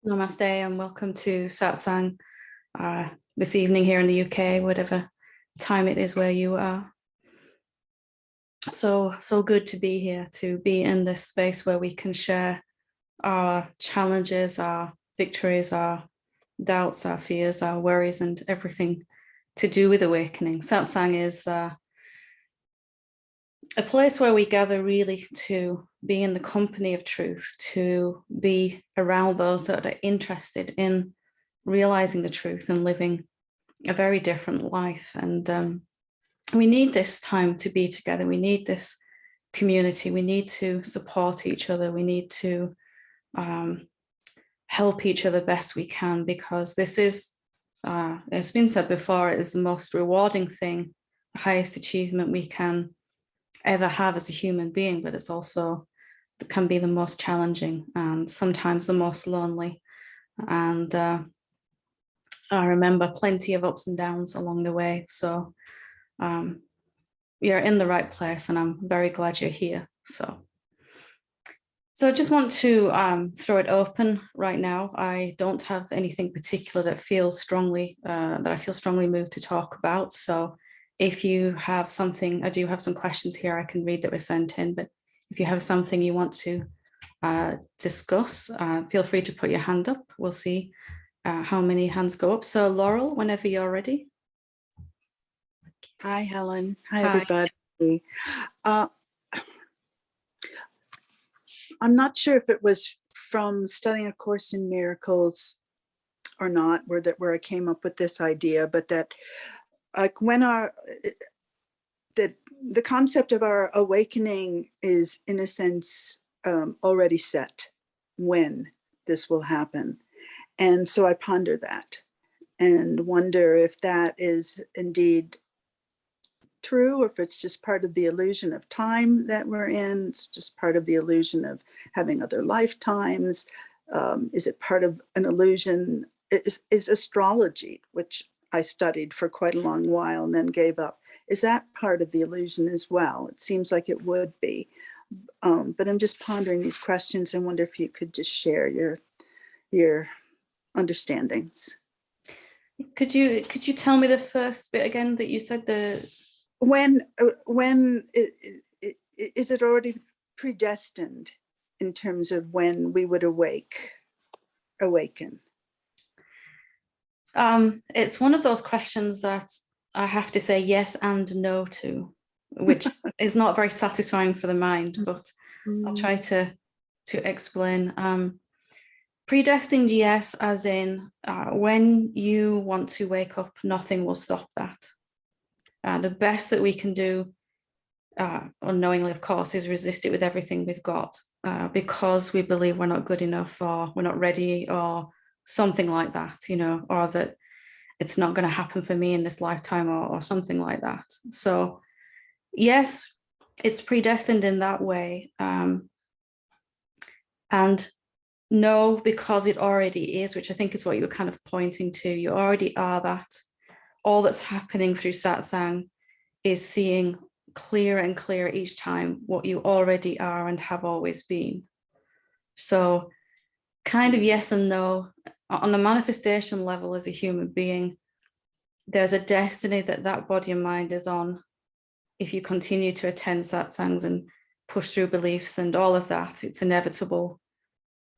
Namaste and welcome to Satsang this evening here in the UK, whatever time it is where you are. So good to be here, to be in this space where we can share our challenges, our victories, our doubts, our fears, our worries, and everything to do with awakening. Satsang is a place where we gather really to be in the company of truth, to be around those that are interested in realizing the truth and living a very different life. And we need this time to be together. We need this community. We need to support each other. We need to help each other best we can, because this is, it's been said before, it is the most rewarding thing, the highest achievement we can ever have as a human being, but it's also, it can be the most challenging and sometimes the most lonely. And I remember plenty of ups and downs along the way. So you're in the right place, and I'm very glad you're here. So I just want to throw it open right now. I don't have anything particular that feels strongly, that I feel strongly moved to talk about. So if you have something, I do have some questions here I can read that were sent in, but if you have something you want to discuss, feel free to put your hand up. We'll see how many hands go up. So Laurel, whenever you're ready. Hi, Helen. Hi, everybody. I'm not sure if it was from studying A Course in Miracles or not, where I came up with this idea, but that like when the concept of our awakening is in a sense already set when this will happen. And so I ponder that and wonder if that is indeed true, or if it's just part of the illusion of time that we're in. It's just part of the illusion of having other lifetimes. Is it part of an illusion? Is astrology, which I studied for quite a long while and then gave up, is that part of the illusion as well? It seems like it would be. But I'm just pondering these questions and wonder if you could just share your understandings. Could you tell me the first bit again that you said? When is it already predestined in terms of when we would awaken? It's one of those questions that I have to say yes and no to, which is not very satisfying for the mind, but I'll try to explain. Predestined, yes, as in when you want to wake up, nothing will stop that. The best that we can do, unknowingly, of course, is resist it with everything we've got, because we believe we're not good enough, or we're not ready, or something like that, you know, or that it's not going to happen for me in this lifetime, or something like that. So yes, it's predestined in that way. And no, because it already is, which I think is what you were kind of pointing to. You already are that. All that's happening through satsang is seeing clearer and clearer each time what you already are and have always been. So kind of yes and no. On a manifestation level, as a human being, there's a destiny that body and mind is on if you continue to attend satsangs and push through beliefs and all of that. It's inevitable.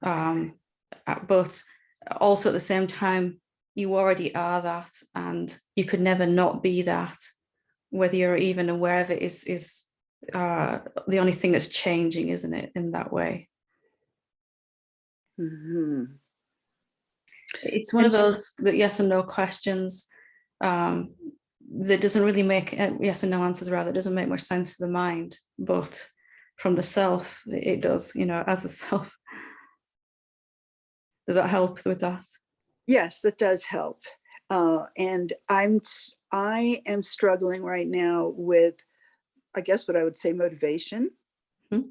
But also at the same time, you already are that, and you could never not be that. Whether you're even aware of it is the only thing that's changing, isn't it, in that way? Mm-hmm. It's one of those yes and no questions that doesn't really make yes and no answers, rather, it doesn't make much sense to the mind, but from the self it does, you know, as the self. Does that help with that? Yes, that does help. And I am struggling right now with, I guess what I would say, motivation. Mm-hmm.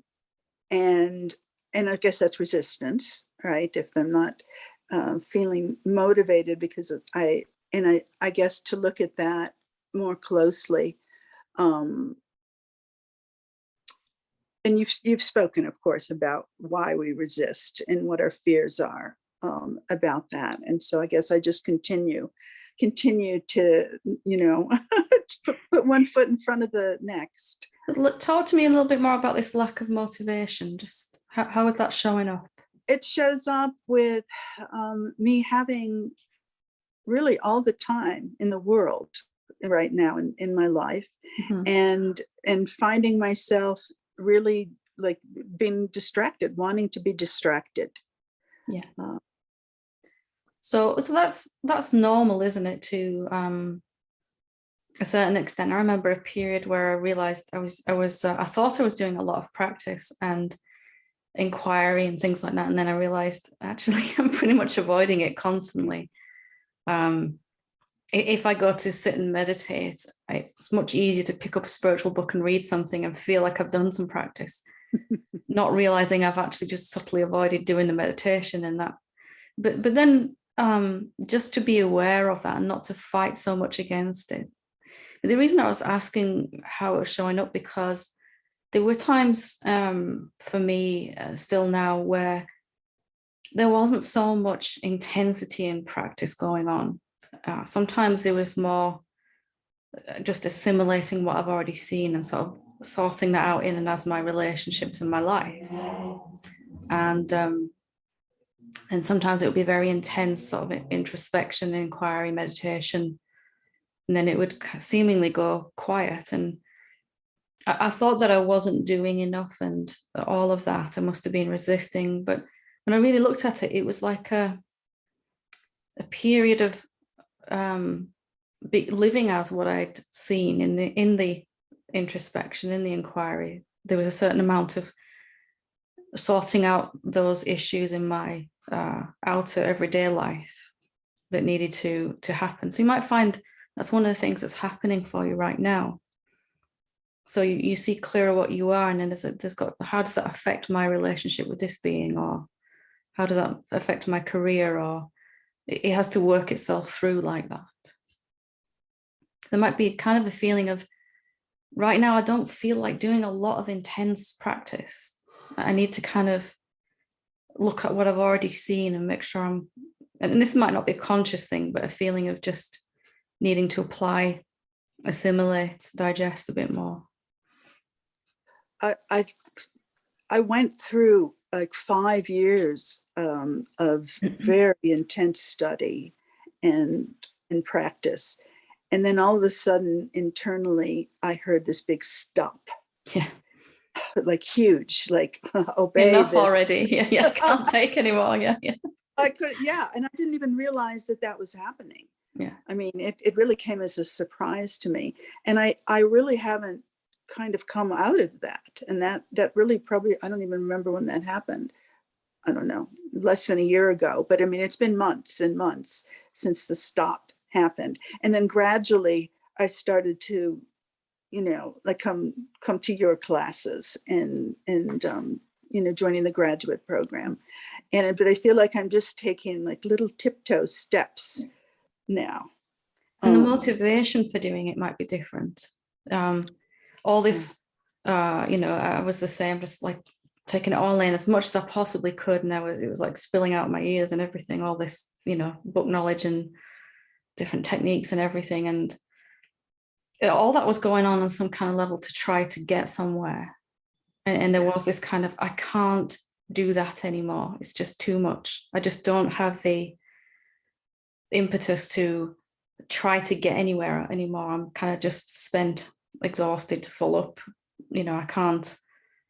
And I guess that's resistance, right? If I'm not feeling motivated, because I guess to look at that more closely. And you've spoken, of course, about why we resist and what our fears are. about that. And so I guess I just continue to, to put one foot in front of the next. Talk to me a little bit more about this lack of motivation. Just how is that showing up? It shows up with me having really all the time in the world right now in my life, and finding myself really like being distracted, wanting to be distracted. Yeah. So that's normal, isn't it, to a certain extent. I remember a period where I realized I thought I was doing a lot of practice and inquiry and things like that, and then I realized actually I'm pretty much avoiding it constantly. If I go to sit and meditate, it's much easier to pick up a spiritual book and read something and feel like I've done some practice, not realizing I've actually just subtly avoided doing the meditation and that. But then just to be aware of that and not to fight so much against it. But the reason I was asking how it was showing up, because there were times for me still now where there wasn't so much intensity in practice going on. Sometimes there was more just assimilating what I've already seen and sort of sorting that out in and as my relationships in my life. And sometimes it would be very intense sort of introspection, inquiry, meditation, and then it would seemingly go quiet. And I thought that I wasn't doing enough and all of that. I must have been resisting. But when I really looked at it, it was like a period of living as what I'd seen in the introspection, in the inquiry. There was a certain amount of sorting out those issues in my outer everyday life that needed to happen. So you might find that's one of the things that's happening for you right now. So you see clearer what you are, and then how does that affect my relationship with this being, or how does that affect my career, or it has to work itself through like that. There might be kind of a feeling of, right now I don't feel like doing a lot of intense practice. I need to kind of look at what I've already seen and make sure and this might not be a conscious thing, but a feeling of just needing to apply, assimilate, digest a bit more. I went through like 5 years of very intense study and practice. And then all of a sudden, internally, I heard this big stop. Yeah. Like huge, like obey enough this. Already. Yeah, I can't take anymore. Yeah. I could, and I didn't even realize that was happening. Yeah. I mean, it really came as a surprise to me. And I really haven't kind of come out of that. And that really probably, I don't even remember when that happened. I don't know, less than a year ago. But I mean, it's been months and months since the stop happened. And then gradually I started to, like come to your classes and joining the graduate program. But I feel like I'm just taking like little tiptoe steps now. And the motivation for doing it might be different. All this, I was the same, just like taking it all in as much as I possibly could. And it was like spilling out my ears and everything, all this, book knowledge and different techniques and everything. And all that was going on some kind of level to try to get somewhere. And there was this kind of, I can't do that anymore. It's just too much. I just don't have the impetus to try to get anywhere anymore. I'm kind of just spent, exhausted, full up. I can't.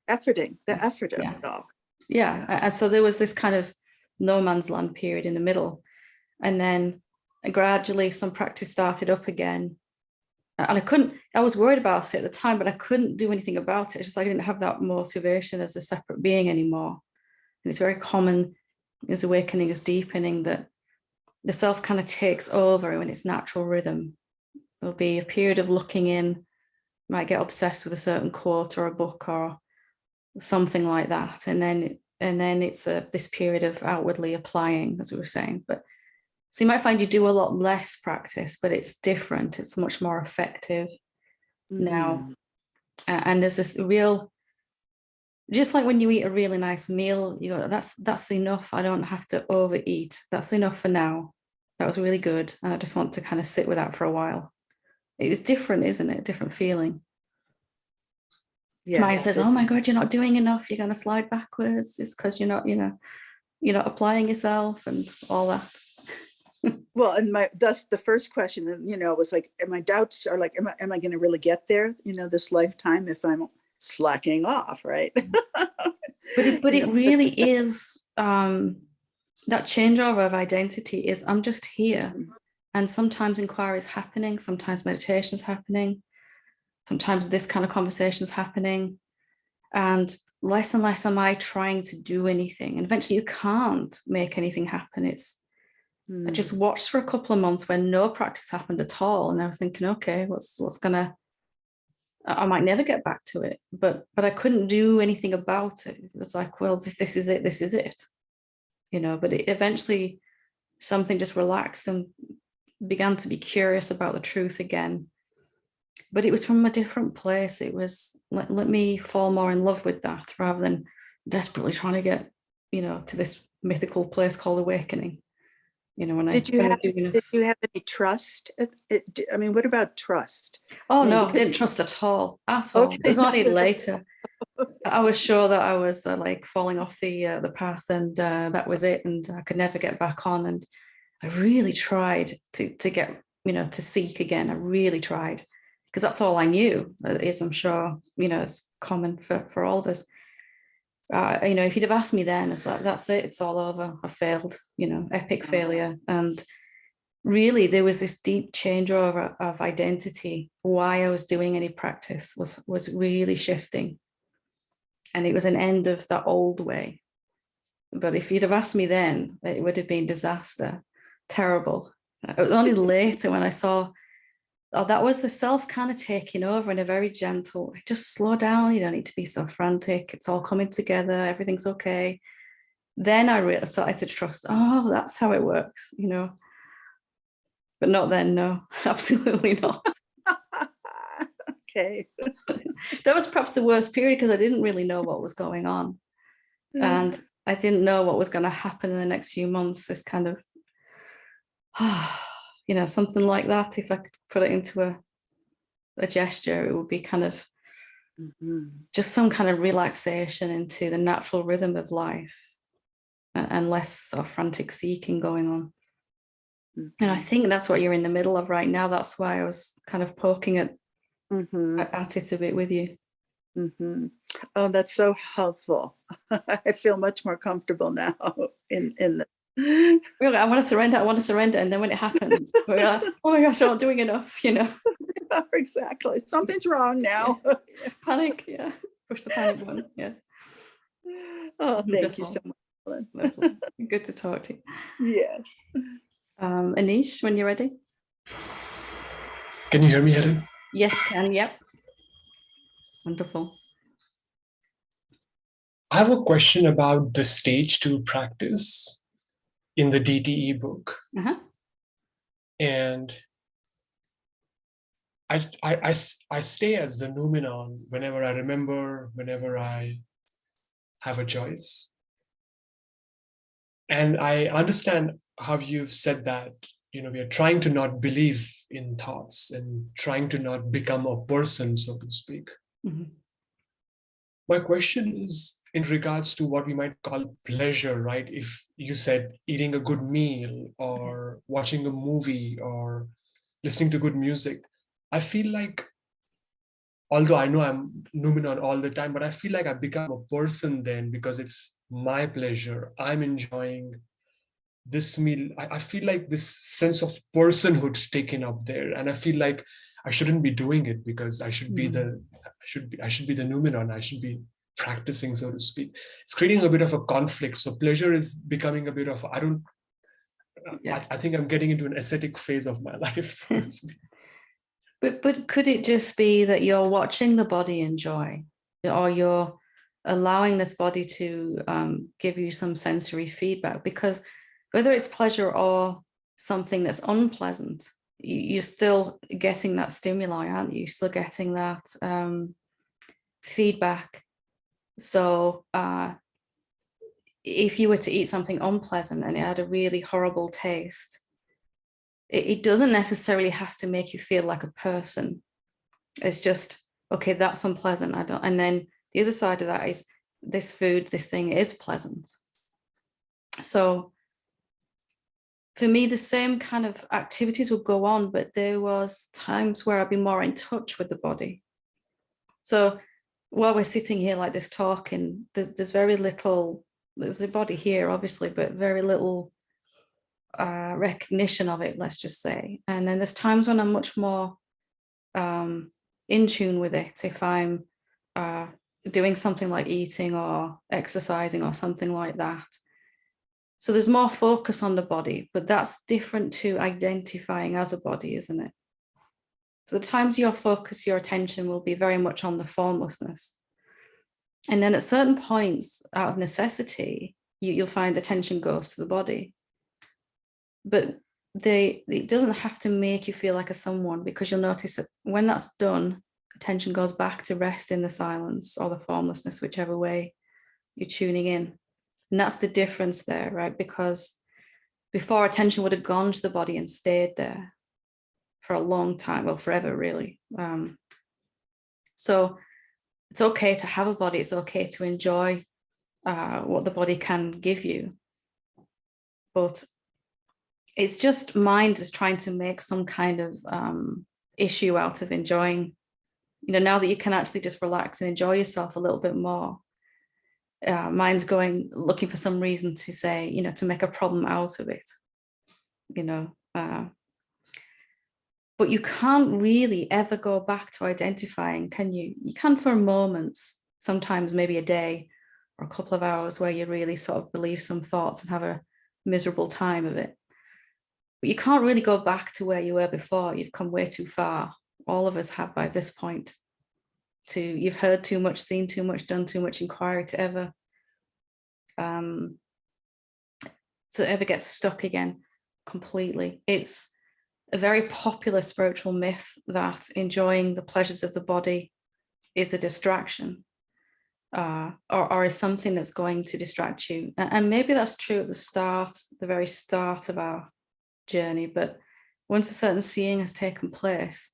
The effort of it all. Yeah. And so there was this kind of no man's land period in the middle. And then gradually some practice started up again. And I was worried about it at the time, but I couldn't do anything about it. It's just I didn't have that motivation as a separate being anymore. And it's very common as awakening, as deepening, that the self kind of takes over in its natural rhythm. There'll be a period of looking in, might get obsessed with a certain quote or a book or something like that. And then it's this period of outwardly applying, as we were saying. But so you might find you do a lot less practice, but it's different. It's much more effective now. And there's this real Just like when you eat a really nice meal, you go, that's enough. I don't have to overeat. That's enough for now. That was really good. And I just want to kind of sit with that for a while. It's different, isn't it? Different feeling. Mine Yes. says, oh my God, you're not doing enough. You're going to slide backwards. It's because you're not, you're not applying yourself and all that. Well, and that's the first question, and was like, and my doubts are like, am I going to really get there, this lifetime if I'm slacking off, right? But it really is that changeover of identity is I'm just here. And sometimes inquiry is happening, sometimes meditation is happening, sometimes this kind of conversation is happening. And less am I trying to do anything. And eventually you can't make anything happen. I just watched for a couple of months when no practice happened at all. And I was thinking, okay, what's gonna, I might never get back to it, but I couldn't do anything about it. It was like, well, if this is it, this is it, but it eventually something just relaxed and began to be curious about the truth again. But it was from a different place. It was let me fall more in love with that rather than desperately trying to get, to this mythical place called awakening. Did you have any trust? I mean, what about trust? Oh, no, I didn't trust at all. Okay. It was only later. I was sure that I was like falling off the path, and that was it, and I could never get back on. And I really tried to get, to seek again. I really tried, because that's all I knew. Is, I'm sure, it's common for all of us. If you'd have asked me then, it's like, that's it, it's all over. I failed, epic failure. And really, there was this deep changeover of identity. Why I was doing any practice was really shifting. And it was an end of that old way. But if you'd have asked me then, it would have been disaster, terrible. It was only later when I saw, oh, that was the self kind of taking over in a very gentle, just slow down. You don't need to be so frantic. It's all coming together. Everything's okay. Then I really started to trust, oh, that's how it works, But not then, no, absolutely not. Okay. That was perhaps the worst period because I didn't really know what was going on. And I didn't know what was going to happen in the next few months. This kind of, something like that. If I could put it into a gesture, it would be kind of just some kind of relaxation into the natural rhythm of life and less sort of frantic seeking going on. And I think that's what you're in the middle of right now. That's why I was kind of poking at it a bit with you. Oh, that's so helpful. I feel much more comfortable now in this. Really, I want to surrender. And then when it happens, we're like, oh my gosh, I'm not doing enough, Exactly. Something's wrong now. Yeah. Panic, yeah. Push the panic button, yeah. Oh, thank you so much, Helen. Lovely. Good to talk to you. Yes. Anish, when you're ready. Can you hear me, Helen? Yes, can. Yep. Wonderful. I have a question about the stage 2 practice in the DTE book. And I stay as the noumenon whenever I remember, whenever I have a choice. And I understand how you've said that, we are trying to not believe in thoughts and trying to not become a person, so to speak. My question is in regards to what we might call pleasure, right? If you said eating a good meal or watching a movie or listening to good music, I feel like, although I know I'm noumenon all the time, but I feel like I become a person then because it's my pleasure. I'm enjoying this meal. I feel like this sense of personhood taken up there. And I feel like I shouldn't be doing it because I should be the noumenon. I should be practicing, so to speak. It's creating a bit of a conflict. So pleasure is becoming a bit of, I think I'm getting into an ascetic phase of my life, so to speak. But could it just be that you're watching the body enjoy, or you're allowing this body to give you some sensory feedback? Because whether it's pleasure or something that's unpleasant, you're still getting that stimuli, aren't you? You're still getting that feedback. So if you were to eat something unpleasant and it had a really horrible taste, it doesn't necessarily have to make you feel like a person. It's just, okay, that's unpleasant. And then the other side of that is this food, this thing is pleasant. So for me, the same kind of activities would go on, but there was times where I'd be more in touch with the body. So while we're sitting here like this talking, there's very little, there's a body here, obviously, but very little recognition of it, let's just say. And then there's times when I'm much more in tune with it. If I'm doing something like eating or exercising or something like that. So there's more focus on the body, but that's different to identifying as a body, isn't it? So the times your focus, your attention will be very much on the formlessness. And then at certain points, out of necessity, you'll find attention goes to the body. But it doesn't have to make you feel like a someone, because you'll notice that when that's done, attention goes back to rest in the silence or the formlessness, whichever way you're tuning in. And that's the difference there, right? Because before, attention would have gone to the body and stayed there for a long time, well, forever, really. So it's okay to have a body. It's okay to enjoy what the body can give you. But it's just mind is trying to make some kind of issue out of enjoying. Now that you can actually just relax and enjoy yourself a little bit more, mind's looking for some reason to say, to make a problem out of it, but you can't really ever go back to identifying, can you? You can for moments, sometimes maybe a day or a couple of hours, where you really sort of believe some thoughts and have a miserable time of it. But you can't really go back to where you were before. You've come way too far. All of us have by this point. You've heard too much, seen too much, done too much inquiry to ever get stuck again completely. It's a very popular spiritual myth that enjoying the pleasures of the body is a distraction, or is something that's going to distract you. And maybe that's true at the very start of our journey, but once a certain seeing has taken place,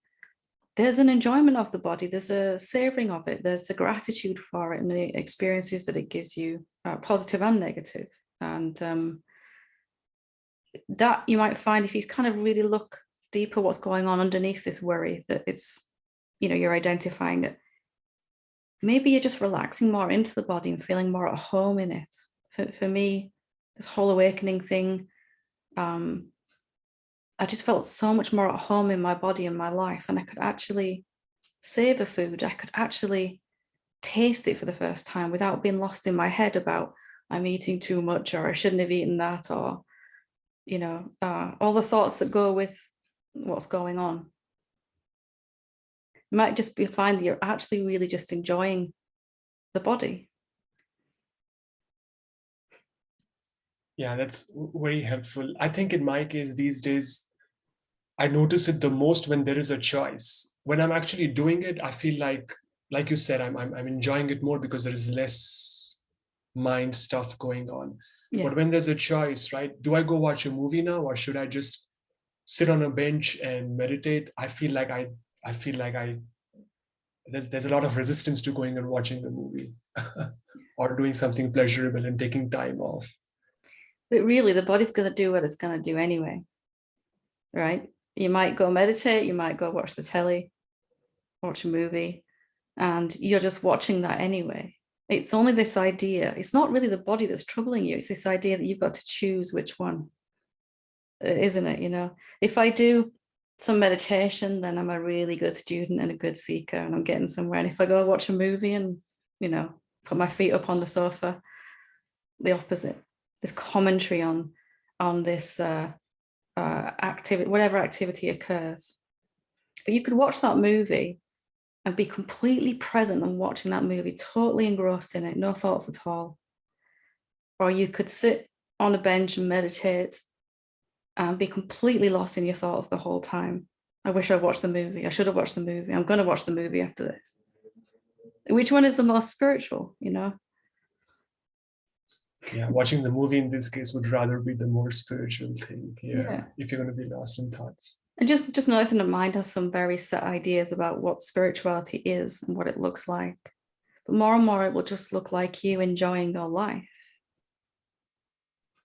there's an enjoyment of the body, there's a savoring of it, there's a gratitude for it and the experiences that it gives you, positive and negative. And that you might find, if you kind of really look deeper what's going on underneath this worry, that it's, you're identifying that maybe you're just relaxing more into the body and feeling more at home in it. For me, this whole awakening thing, I just felt so much more at home in my body and my life, and I could actually savor food. I could actually taste it for the first time without being lost in my head about I'm eating too much, or I shouldn't have eaten that, or all the thoughts that go with what's going on. You might just find that you're actually really just enjoying the body. Yeah, that's very helpful. I think in my case these days, I notice it the most when there is a choice. When I'm actually doing it, I feel like you said, I'm enjoying it more because there is less mind stuff going on. Yeah. But when there's a choice, right? Do I go watch a movie now, or should I just sit on a bench and meditate? I feel like there's a lot of resistance to going and watching the movie or doing something pleasurable and taking time off. But really, the body's going to do what it's going to do anyway, right? You might go meditate, you might go watch the telly, watch a movie, and you're just watching that anyway. It's only this idea. It's not really the body that's troubling you. It's this idea that you've got to choose which one, isn't it? If I do some meditation, then I'm a really good student and a good seeker, and I'm getting somewhere. And if I go watch a movie and, put my feet up on the sofa, the opposite. This commentary on this activity, whatever activity occurs. But you could watch that movie and be completely present and watching that movie, totally engrossed in it, no thoughts at all. Or you could sit on a bench and meditate and be completely lost in your thoughts the whole time. I wish I'd watched the movie. I should have watched the movie. I'm going to watch the movie after this. Which one is the most spiritual, you know? Yeah, watching the movie in this case would rather be the more spiritual thing. Yeah. If you're going to be lost in thoughts. And just noticing the mind has some very set ideas about what spirituality is and what it looks like. But more and more, it will just look like you enjoying your life.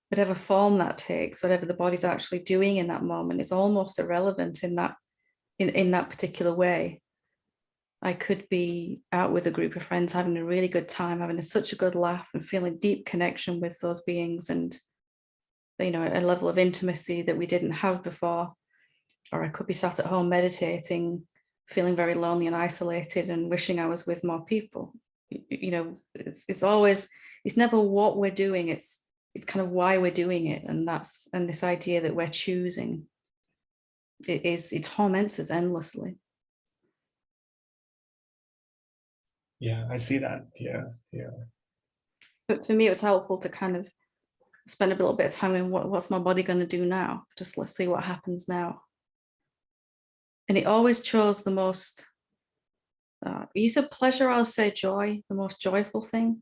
Whatever form that takes, whatever the body's actually doing in that moment, is almost irrelevant in that particular way. I could be out with a group of friends having a really good time, having such a good laugh and feeling deep connection with those beings, and a level of intimacy that we didn't have before. Or I could be sat at home meditating, feeling very lonely and isolated and wishing I was with more people. It's never what we're doing, it's kind of why we're doing it. And this idea that we're choosing, it torments us endlessly. Yeah, I see that. Yeah. But for me, it was helpful to kind of spend a little bit of time in what's my body going to do now? Just let's see what happens now. And it always chose the most, you said pleasure, I'll say joy, the most joyful thing.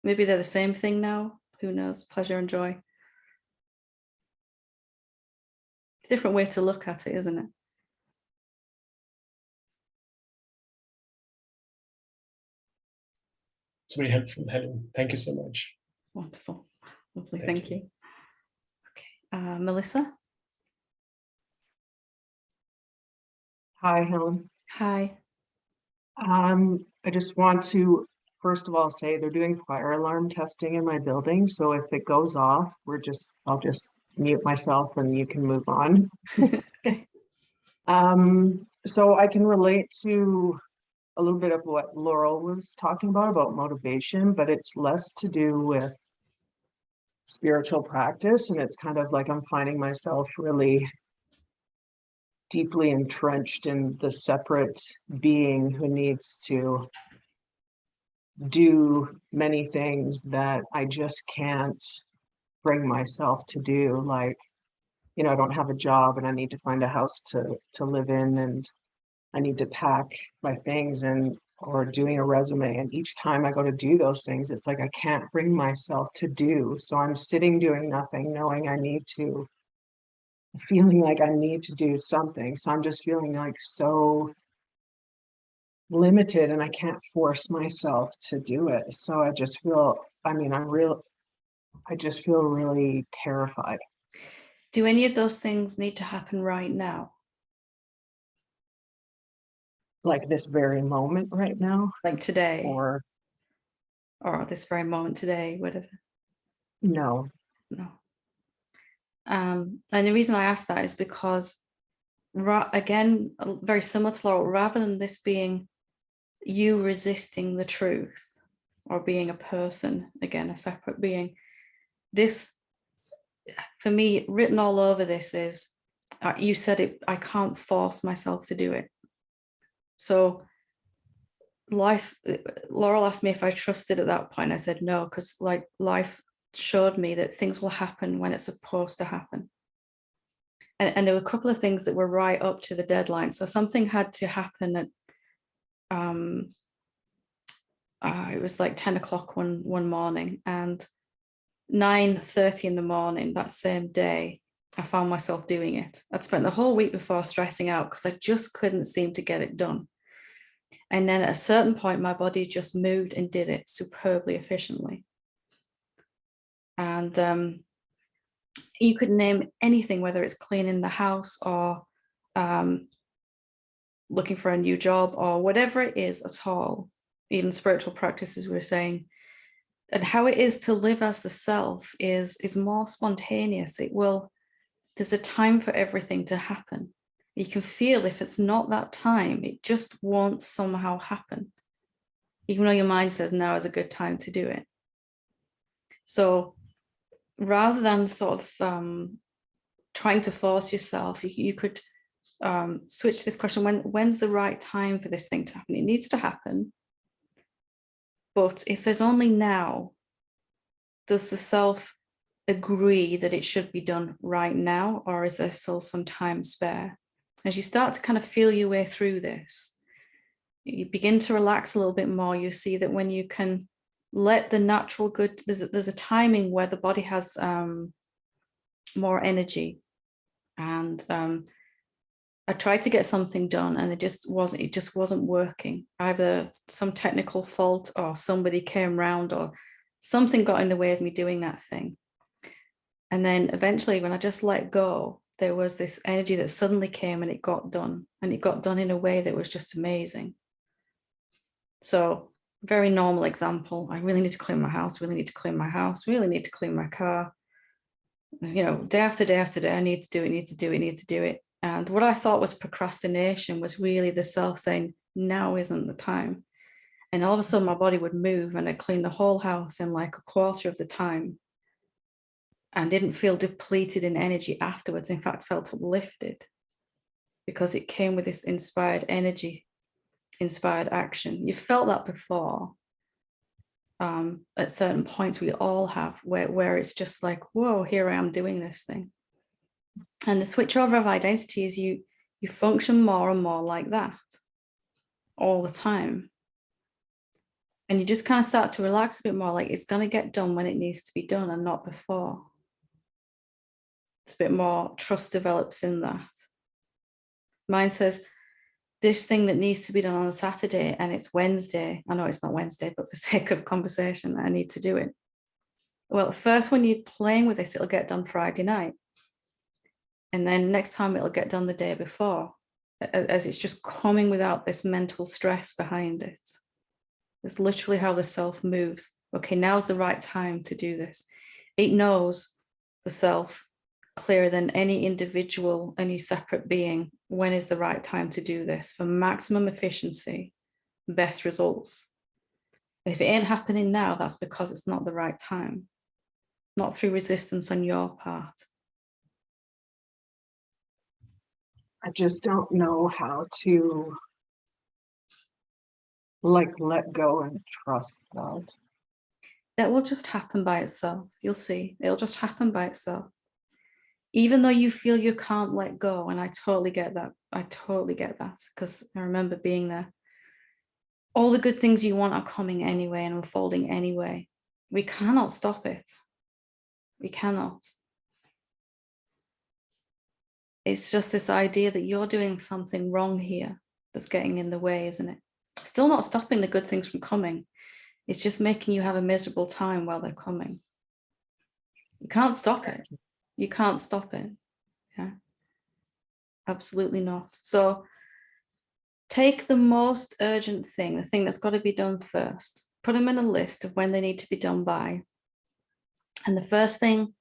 Maybe they're the same thing now. Who knows? Pleasure and joy. It's a different way to look at it, isn't it? It's very helpful, Helen. Thank you so much. Wonderful. Lovely. Thank you. Okay. Melissa? Hi, Helen. Hi. I just want to, first of all, say they're doing fire alarm testing in my building. So if it goes off, I'll just mute myself and you can move on. So I can relate to a little bit of what Laurel was talking about motivation, but it's less to do with spiritual practice. And it's kind of like I'm finding myself really deeply entrenched in the separate being who needs to do many things that I just can't bring myself to do. Like, I don't have a job and I need to find a house to live in, and I need to pack my things or doing a resume. And each time I go to do those things, it's like I can't bring myself to do. So I'm sitting doing nothing, feeling like I need to do something. So I'm just feeling like so limited and I can't force myself to do it. So I just feel, I just feel really terrified. Do any of those things need to happen right now? Like this very moment right now? Like today? Or this very moment today, whatever? No. And the reason I asked that is because, again, very similar to Laurel, rather than this being you resisting the truth or being a person, again, a separate being, this, for me, written all over this is, you said it, I can't force myself to do it. So Laurel asked me if I trusted at that point. I said no, because like life showed me that things will happen when it's supposed to happen. And there were a couple of things that were right up to the deadline. So something had to happen at, it was like 10 o'clock one morning, and 9:30 in the morning that same day, I found myself doing it. I'd spent the whole week before stressing out because I just couldn't seem to get it done. And then at a certain point, my body just moved and did it superbly efficiently. And you could name anything, whether it's cleaning the house or looking for a new job or whatever it is at all, even spiritual practices we were saying. And how it is to live as the self is more spontaneous. There's a time for everything to happen. You can feel if it's not that time, it just won't somehow happen, even though your mind says now is a good time to do it. So rather than sort of trying to force yourself, you could switch this question, when's the right time for this thing to happen? It needs to happen. But if there's only now, does the self agree that it should be done right now, or is there still some time spare? As you start to kind of feel your way through this, you begin to relax a little bit more, you see that when you can let the natural good, there's a timing where the body has more energy. And I tried to get something done and it just wasn't working. Either some technical fault or somebody came round or something got in the way of me doing that thing. And then eventually when I just let go, there was this energy that suddenly came and it got done. And it got done in a way that was just amazing. So very normal example. I really need to clean my house, really need to clean my house, really need to clean my car. You know, day after day after day, I need to do it, need to do it, need to do it. And what I thought was procrastination was really the self saying, now isn't the time. And all of a sudden my body would move and I'd clean the whole house in like a quarter of the time and didn't feel depleted in energy afterwards. In fact, felt uplifted because it came with this inspired energy, inspired action. You felt that before. At certain points we all have where it's just like, whoa, here I am doing this thing. And the switchover of identity is you function more and more like that all the time. And you just kind of start to relax a bit more, like it's going to get done when it needs to be done and not before. It's a bit more trust develops in that. Mine says, this thing that needs to be done on a Saturday and it's Wednesday. I know it's not Wednesday, but for sake of conversation, I need to do it. Well, first when you're playing with this, it'll get done Friday night. And then next time it'll get done the day before, as it's just coming without this mental stress behind it. It's literally how the self moves. Okay, now's the right time to do this. It knows, the self, clearer than any individual, any separate being, when is the right time to do this for maximum efficiency, best results. And if it ain't happening now, that's because it's not the right time, not through resistance on your part. I just don't know how to like let go and trust that. That will just happen by itself. You'll see, it'll just happen by itself. Even though you feel you can't let go, and I totally get that. I totally get that because I remember being there. All the good things you want are coming anyway and unfolding anyway. We cannot stop it. We cannot. It's just this idea that you're doing something wrong here that's getting in the way, isn't it? Still not stopping the good things from coming. It's just making you have a miserable time while they're coming. You can't stop it. You can't stop it. Yeah, absolutely not. So take the most urgent thing, the thing that's got to be done first, put them in a list of when they need to be done by. And the first thing,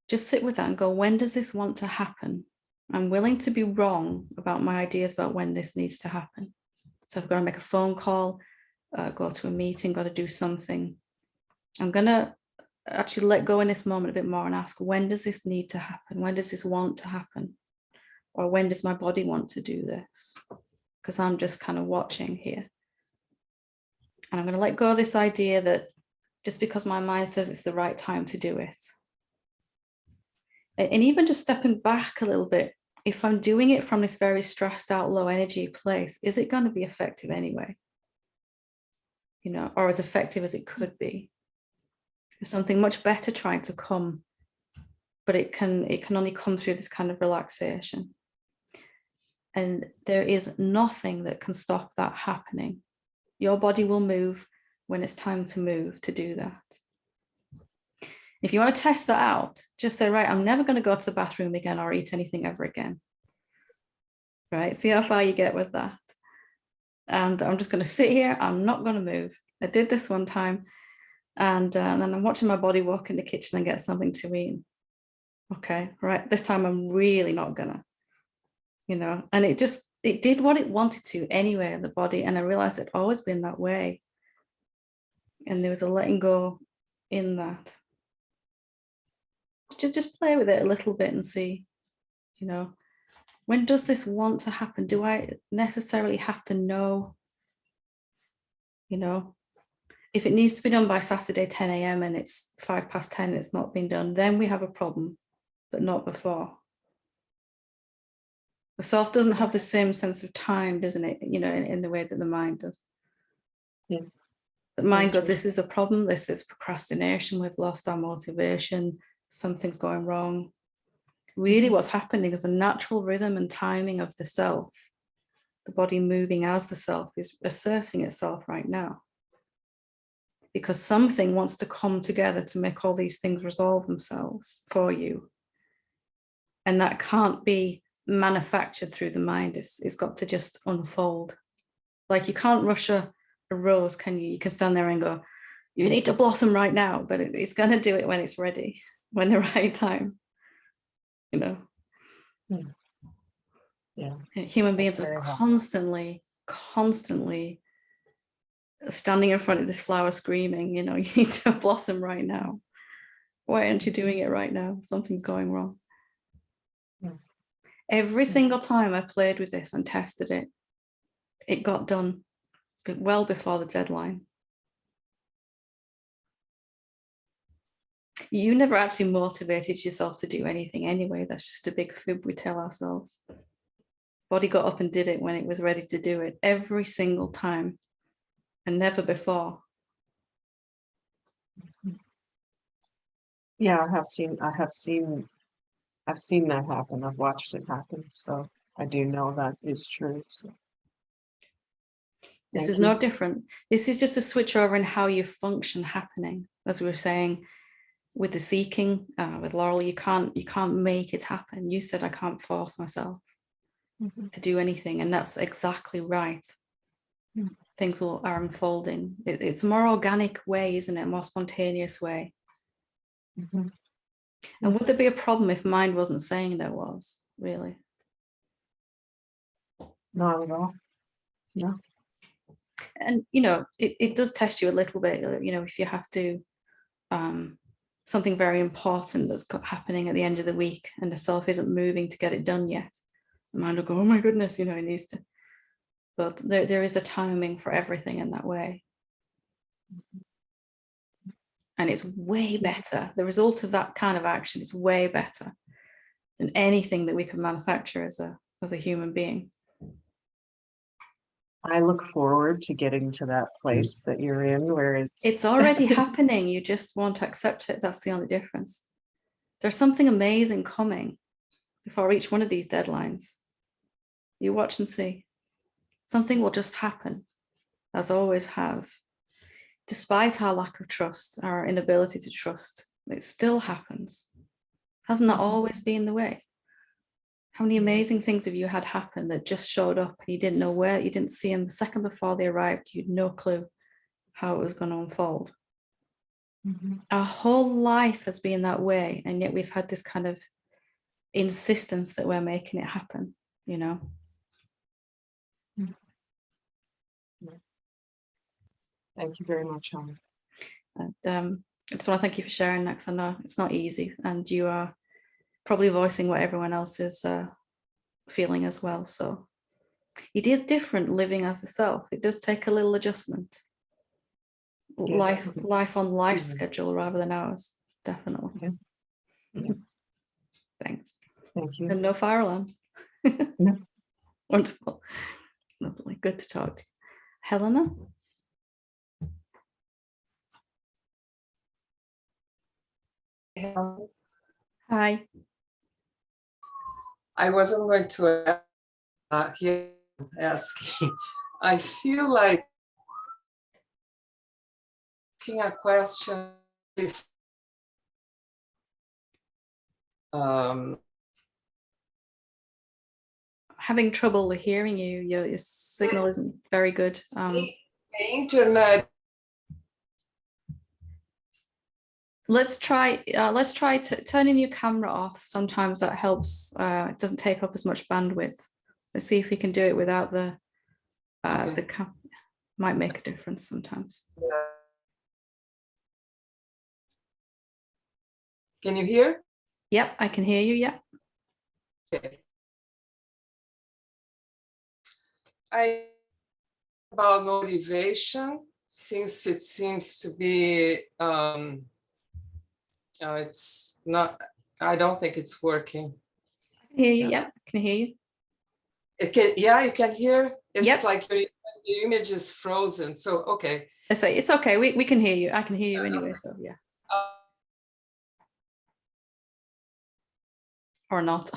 just sit with that and go, when does this want to happen? I'm willing to be wrong about my ideas about when this needs to happen. So I've got to make a phone call, go to a meeting, got to do something. I'm going to actually let go in this moment a bit more and ask, when does this need to happen? When does this want to happen? Or when does my body want to do this? Because I'm just kind of watching here. And I'm going to let go of this idea that just because my mind says it's the right time to do it. And even just stepping back a little bit, if I'm doing it from this very stressed out, low energy place, is it going to be effective anyway? You know, or as effective as it could be? There's something much better trying to come, but it can only come through this kind of relaxation. And there is nothing that can stop that happening. Your body will move when it's time to move to do that. If you want to test that out, just say, right, I'm never going to go to the bathroom again or eat anything ever again. Right? See how far you get with that. And I'm just going to sit here. I'm not going to move. I did this one time. And then I'm watching my body walk in the kitchen and get something to eat. Okay, right. This time I'm really not gonna, you know, and it did what it wanted to anyway, the body. And I realized it'd always been that way. And there was a letting go in that. Just play with it a little bit and see, you know, when does this want to happen? Do I necessarily have to know, you know? If it needs to be done by Saturday 10 a.m. and it's 10:05 and it's not been done, then we have a problem, but not before. The self doesn't have the same sense of time, doesn't it? You know, in the way that the mind does. Yeah. The mind goes, this is a problem, this is procrastination, we've lost our motivation, something's going wrong. Really what's happening is a natural rhythm and timing of the self, the body moving as the self, is asserting itself right now. Because something wants to come together to make all these things resolve themselves for you. And that can't be manufactured through the mind. It's got to just unfold. Like you can't rush a rose, can you? You can stand there and go, you need to blossom right now, but it's going to do it when it's ready, when the right time, you know. Yeah. Human beings are constantly standing in front of this flower screaming, you know, you need to blossom right now. Why aren't you doing it right now? Something's going wrong. Every single time I played with this and tested it, it got done well before the deadline. You never actually motivated yourself to do anything anyway. That's just a big fib we tell ourselves. Body got up and did it when it was ready to do it, every single time, and never before. Yeah, I've seen that happen. I've watched it happen. So I do know that is true. So This is no different. This is just a switch over in how you function happening. As we were saying, with the seeking, with Laurel, you can't make it happen. You said I can't force myself to do anything, and that's exactly right. Things are unfolding. It's a more organic way, isn't it? A more spontaneous way. And would there be a problem if mind wasn't saying there was, really? Not at all. No. And, you know, it does test you a little bit, you know, if you have to, something very important that's happening at the end of the week and the self isn't moving to get it done yet. The mind will go, oh my goodness, you know, it needs to. But there is a timing for everything in that way. And it's way better. The result of that kind of action is way better than anything that we could manufacture as a human being. I look forward to getting to that place that you're in where it's already happening. You just won't accept it. That's the only difference. There's something amazing coming before each one of these deadlines. You watch and see. Something will just happen, as always has. Despite our lack of trust, our inability to trust, it still happens. Hasn't that always been the way? How many amazing things have you had happen that just showed up and you didn't know where, you didn't see them the second before they arrived, you had no clue how it was going to unfold. Our whole life has been that way, and yet we've had this kind of insistence that we're making it happen, you know. Thank you very much, Helen. And I just want to thank you for sharing that, because I know it's not easy, and you are probably voicing what everyone else is feeling as well. So it is different living as the self. It does take a little adjustment. Yeah. Life on life schedule rather than ours, definitely. Yeah. Thanks. Thank you. And no fire alarms. No. Wonderful. Lovely. Good to talk to you. Helena? Hi. I wasn't going to hear asking. I feel like asking a question if Having trouble hearing you. Your signal isn't very good. the internet. Let's try turning your camera off. Sometimes that helps. It doesn't take up as much bandwidth. Let's see if we can do it without the Okay. Might make a difference sometimes. Can you hear? Yep, I can hear you. Yep. Okay. I about motivation, since it seems to be it's not, I don't think it's working. I can hear you. Yep, I can hear you. Yeah, you can hear. It's Yep. like the image is frozen. So okay. So it's okay. We can hear you. I can hear you anyway. So yeah. Or not.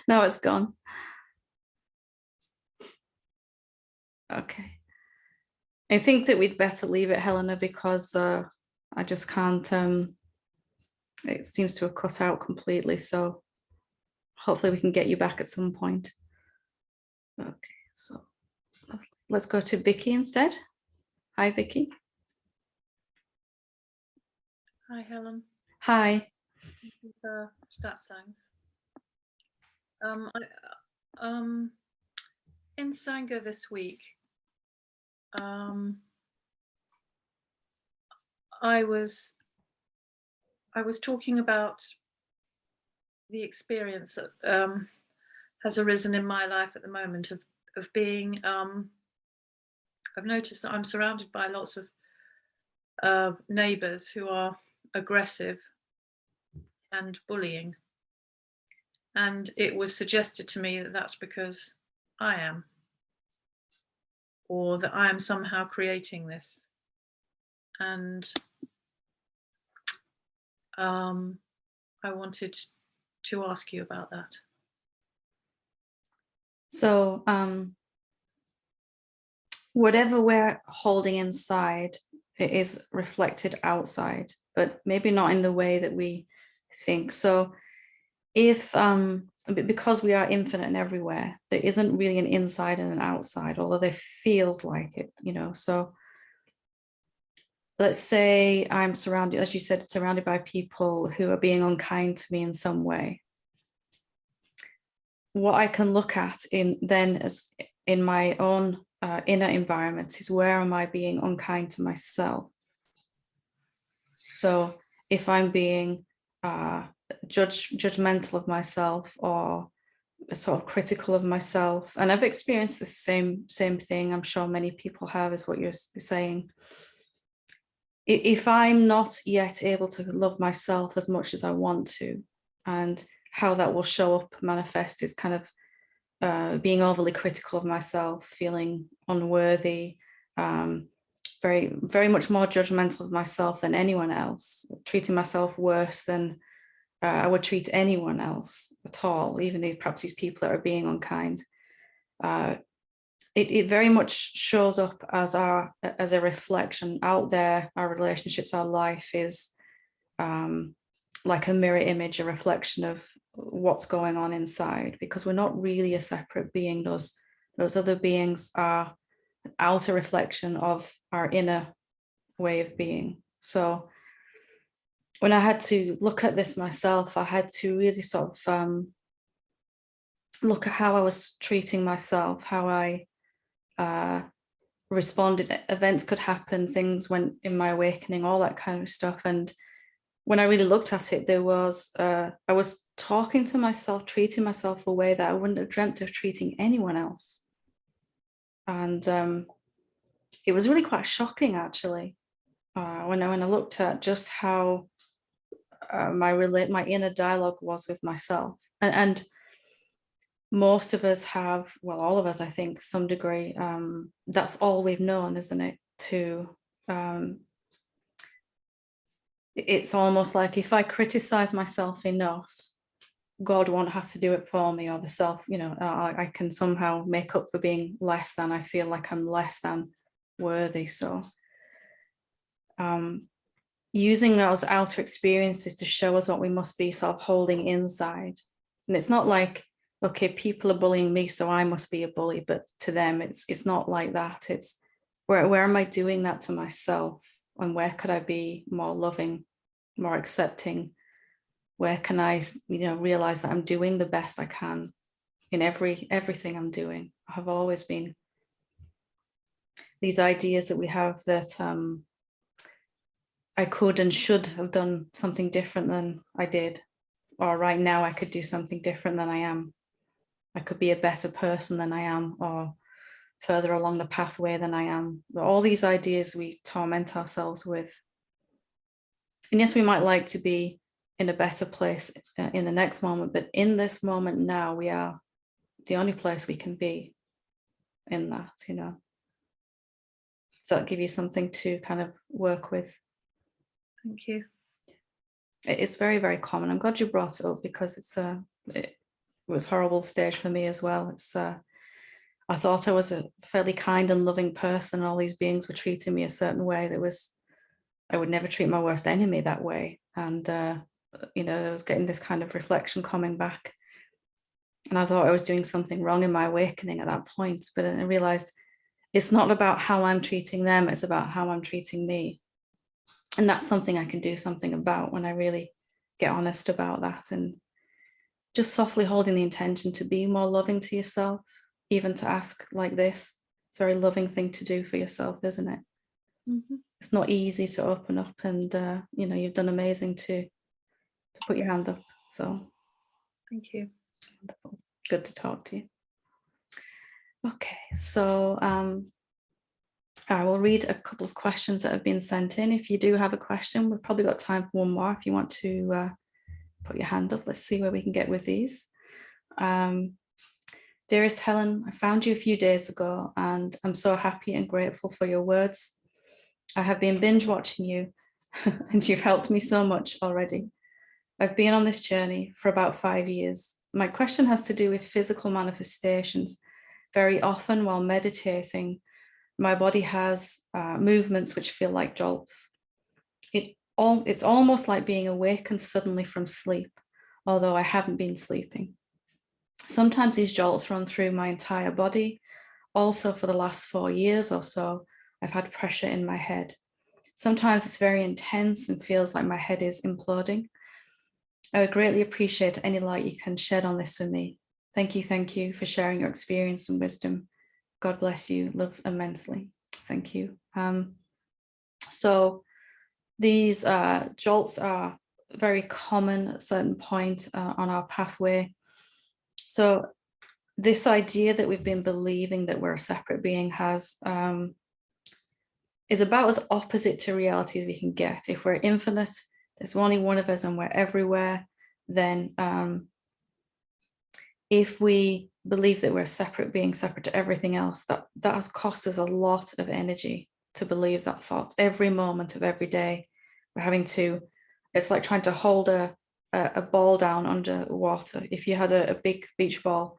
No, it's gone. Okay. I think that we'd better leave it, Helena, because I just can't. It seems to have cut out completely. So hopefully we can get you back at some point. Okay, so let's go to Vicky instead. Hi, Vicky. Hi, Helen. Hi. This is Satsangs. In Sangha this week, I was talking about the experience that has arisen in my life at the moment of being. I've noticed that I'm surrounded by lots of neighbours who are aggressive and bullying, and it was suggested to me that that's because I am, or that I am somehow creating this. And I wanted to ask you about that. So whatever we're holding inside, it is reflected outside, but maybe not in the way that we think. So if because we are infinite and everywhere, there isn't really an inside and an outside, although there feels like it, you know. So let's say I'm surrounded, as you said, surrounded by people who are being unkind to me in some way. What I can look at as in my own inner environment is, where am I being unkind to myself? So if I'm being judgmental of myself, or sort of critical of myself, and I've experienced the same thing, I'm sure many people have, is what you're saying. If I'm not yet able to love myself as much as I want to, and how that will show up, manifest, is kind of being overly critical of myself, feeling unworthy, very, very much more judgmental of myself than anyone else, treating myself worse than I would treat anyone else at all, even if perhaps these people that are being unkind. It very much shows up as a reflection out there. Our relationships, our life is like a mirror image, a reflection of what's going on inside, because we're not really a separate being. Those other beings are an outer reflection of our inner way of being. So when I had to look at this myself, I had to really sort of look at how I was treating myself, how I responded. Events could happen, things went in my awakening, all that kind of stuff. And when I really looked at it, there was I was talking to myself, treating myself a way that I wouldn't have dreamt of treating anyone else. And it was really quite shocking, actually, when I looked at just how my inner dialogue was with myself. And most of us have, well, all of us, I think, some degree, that's all we've known, isn't it? It's almost like if I criticize myself enough, God won't have to do it for me, or the self, you know, I can somehow make up for being less than. I feel like I'm less than worthy. So using those outer experiences to show us what we must be sort of holding inside. And it's not like, okay, people are bullying me, so I must be a bully, but to them, it's not like that. It's where am I doing that to myself? And where could I be more loving, more accepting? Where can I, realize that I'm doing the best I can in everything I'm doing? I have always been. These ideas that we have that I could and should have done something different than I did, or right now I could do something different than I am. I could be a better person than I am, or further along the pathway than I am. All these ideas we torment ourselves with. And yes, we might like to be in a better place in the next moment, but in this moment now, we are the only place we can be in that, you know. So that'll give you something to kind of work with. Thank you. It's very, very common. I'm glad you brought it up, because it was a horrible stage for me as well. I thought I was a fairly kind and loving person, and all these beings were treating me a certain way I would never treat my worst enemy that way. And you know, I was getting this kind of reflection coming back, and I thought I was doing something wrong in my awakening at that point. But then I realized it's not about how I'm treating them, it's about how I'm treating me. And that's something I can do something about when I really get honest about that, and just softly holding the intention to be more loving to yourself, even to ask like this. It's a very loving thing to do for yourself, isn't it? Mm-hmm. It's not easy to open up, and you know, you've done amazing to put your hand up. So Thank you. wonderful. Good to talk to you. Okay, so I will read a couple of questions that have been sent in. If you do have a question, we've probably got time for one more. If you want to put your hand up, let's see where we can get with these. Dearest Helen, I found you a few days ago, and I'm so happy and grateful for your words. I have been binge watching you and you've helped me so much already. I've been on this journey for about 5 years. My question has to do with physical manifestations. Very often while meditating, my body has movements which feel like jolts. It's almost like being awakened suddenly from sleep, although I haven't been sleeping. Sometimes these jolts run through my entire body. Also, for the last 4 years or so, I've had pressure in my head. Sometimes it's very intense and feels like my head is imploding. I would greatly appreciate any light you can shed on this for me. Thank you for sharing your experience and wisdom. God bless you. Love immensely. Thank you. So these jolts are very common at a certain point on our pathway. So this idea that we've been believing that we're a separate being is about as opposite to reality as we can get. If we're infinite, there's only one of us and we're everywhere, then if we believe that we're a separate being, separate to everything else, that has cost us a lot of energy to believe that thought. Every moment of every day, we're having to, it's like trying to hold a ball down under water. If you had a big beach ball,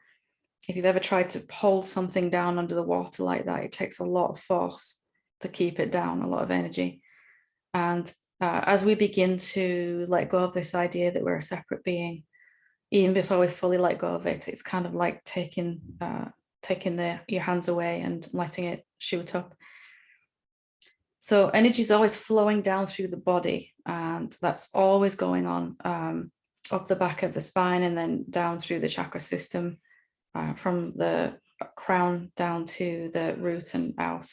if you've ever tried to hold something down under the water like that, it takes a lot of force to keep it down, a lot of energy. And as we begin to let go of this idea that we're a separate being, even before we fully let go of it, it's kind of like taking your hands away and letting it shoot up. So energy is always flowing down through the body, and that's always going on up the back of the spine and then down through the chakra system, from the crown down to the root and out.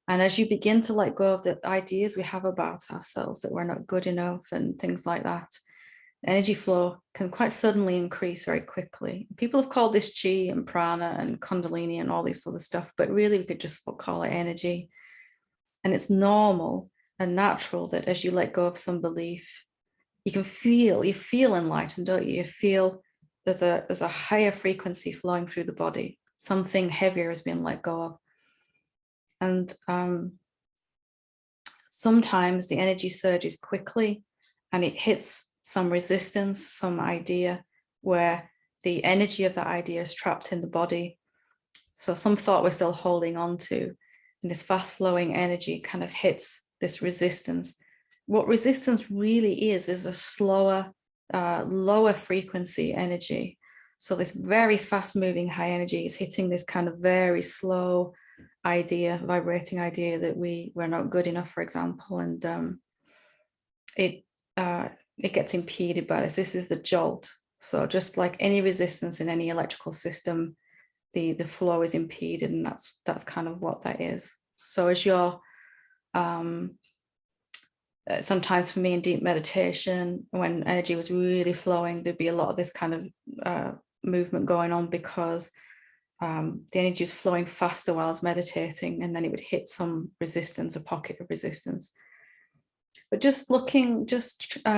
And as you begin to let go of the ideas we have about ourselves, that we're not good enough and things like that, energy flow can quite suddenly increase very quickly. People have called this chi and prana and kundalini and all this other stuff, but really we could just call it energy. And it's normal and natural that as you let go of some belief, you feel enlightened, don't you? You feel there's a higher frequency flowing through the body. Something heavier has been let go of. And sometimes the energy surges quickly and it hits some resistance, some idea where the energy of that idea is trapped in the body. So some thought we're still holding on to, and this fast flowing energy kind of hits this resistance. What resistance really is a slower, lower frequency energy. So this very fast moving high energy is hitting this kind of very slow idea, vibrating idea that we're not good enough, for example, and it gets impeded by this. This is the jolt. So just like any resistance in any electrical system, the flow is impeded, and that's kind of what that is. So as you're sometimes for me in deep meditation, when energy was really flowing, there'd be a lot of this kind of movement going on because the energy is flowing faster while I was meditating, and then it would hit some resistance, a pocket of resistance. But just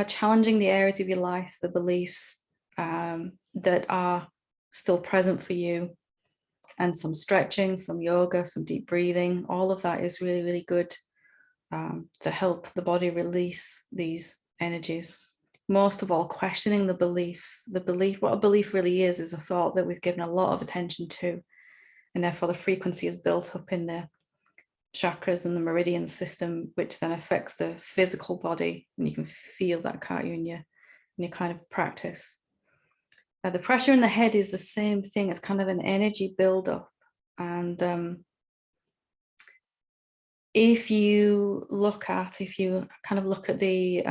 challenging the areas of your life, the beliefs that are still present for you. And some stretching, some yoga, some deep breathing, all of that is really, really good to help the body release these energies. Most of all, questioning the beliefs. The belief, what a belief really is a thought that we've given a lot of attention to. And therefore the frequency is built up in the chakras and the meridian system, which then affects the physical body. And you can feel that, can't you, in your kind of practice. The pressure in the head is the same thing. It's kind of an energy buildup. And if you kind of look at the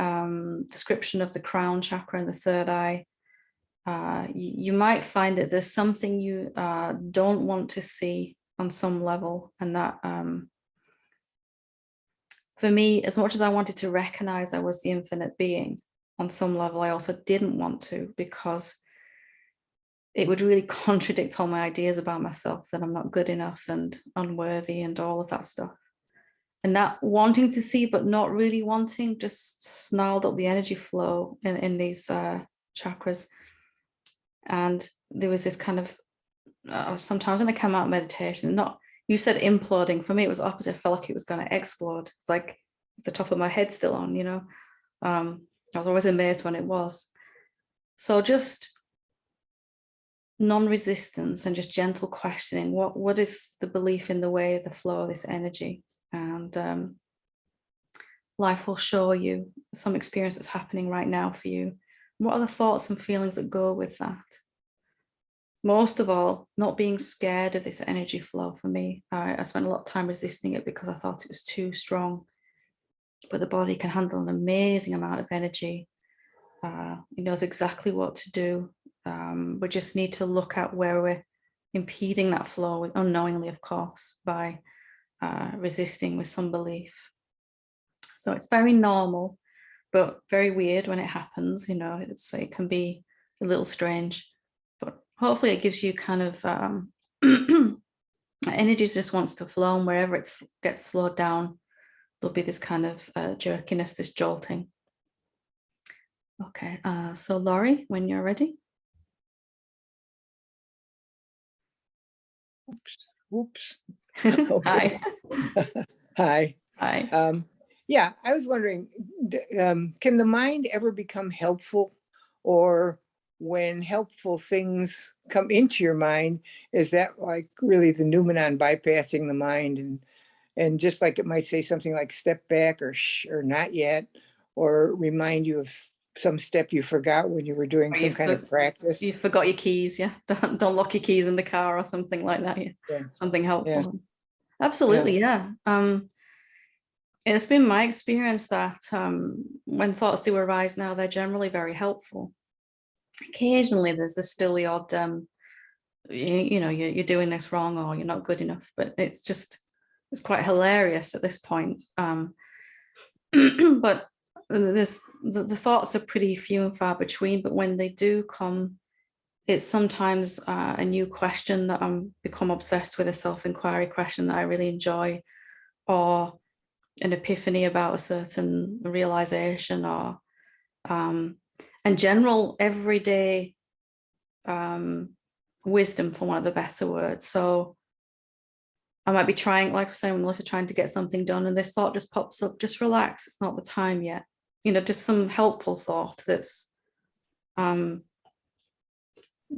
description of the crown chakra and the third eye, you might find that there's something you don't want to see on some level. And that, for me, as much as I wanted to recognize I was the infinite being, on some level, I also didn't want to, because it would really contradict all my ideas about myself, that I'm not good enough and unworthy and all of that stuff. And that wanting to see, but not really wanting, just snarled up the energy flow in these chakras. And there was this kind of, sometimes when I come out of meditation, you said imploding. For me, it was opposite. I felt like it was going to explode. It's like the top of my head still on, you know. I was always amazed when it was. So just non-resistance and just gentle questioning. What is the belief in the way of the flow of this energy? And life will show you some experience that's happening right now for you. What are the thoughts and feelings that go with that? Most of all, not being scared of this energy flow for me. I spent a lot of time resisting it because I thought it was too strong. But the body can handle an amazing amount of energy. It knows exactly what to do. We just need to look at where we're impeding that flow, unknowingly, of course, by resisting with some belief. So it's very normal, but very weird when it happens. You know, it can be a little strange, but hopefully it gives you kind of energy just wants to flow, and wherever it gets slowed down, there'll be this kind of jerkiness, this jolting. Okay, so Laurie, when you're ready. Whoops. Hi. Hi. Hi. Yeah, I was wondering, can the mind ever become helpful? Or when helpful things come into your mind, is that like really the noumenon bypassing the mind? And just like it might say something like step back or not yet, or remind you of some step you forgot when you were doing some kind of practice. You forgot your keys, yeah? Don't lock your keys in the car or something like that. Yeah. Something helpful. Yeah. Absolutely, yeah. It's been my experience that when thoughts do arise now, they're generally very helpful. Occasionally, there's still the odd, you're doing this wrong or you're not good enough, but it's quite hilarious at this point. But the thoughts are pretty few and far between, but when they do come, it's sometimes a new question that I'm become obsessed with, a self-inquiry question that I really enjoy, or an epiphany about a certain realization, or and general everyday wisdom, for one of the better words. So I might be trying, like I was saying, Melissa, trying to get something done, and this thought just pops up, just relax, it's not the time yet. You know, just some helpful thought that's